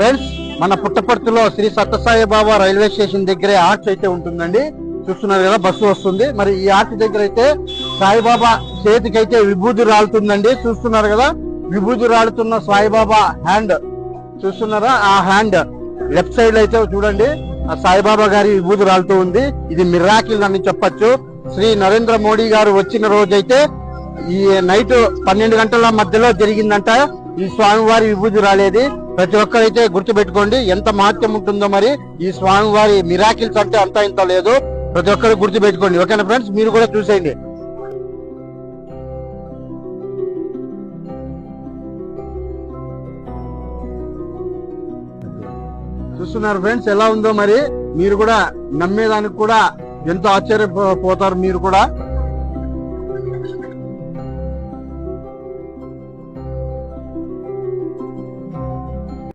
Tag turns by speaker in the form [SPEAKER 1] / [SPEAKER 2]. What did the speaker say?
[SPEAKER 1] Friends, మన పుట్టపర్తిలో శ్రీ సత్యసాయి బాబా railway station దగ్గరే ఆర్చ్ అయితే ఉంటుందండి. చూస్తున్నారు కదా, బస్సు వస్తుంది. మరి ఈ ఆర్చ్ దగ్గర అయితే సాయిబాబా చేతికి అయితే విభూతి రాలుతుందండి. చూస్తున్నారు కదా, విభూతి రాలుతున్న సాయిబాబా హ్యాండ్ చూస్తున్నారా? ఆ హ్యాండ్ లెఫ్ట్ సైడ్ అయితే చూడండి, ఆ సాయిబాబా గారి విభూతి రాలుతూ ఉంది. ఇది మిరాకిల్ అని చెప్పొచ్చు. శ్రీ నరేంద్ర మోడీ గారు వచ్చిన రోజైతే ఈ నైట్ 12 గంటల మధ్యలో జరిగిందంట ఈ స్వామివారి విభూతి రాలేది. ప్రతి ఒక్కరైతే గుర్తు పెట్టుకోండి, ఎంత మహత్యం ఉంటుందో. మరి ఈ స్వామివారి మిరాకిల్స్ అంటే అంత ఇంత లేదు. ప్రతి ఒక్కరు గుర్తు పెట్టుకోండి. ఓకేనా ఫ్రెండ్స్, మీరు కూడా చూసేయండి. చూస్తున్నారు ఫ్రెండ్స్, ఎలా ఉందో. మరి మీరు కూడా నమ్మేదానికి కూడా ఎంతో ఆశ్చర్యపోతారు మీరు కూడా.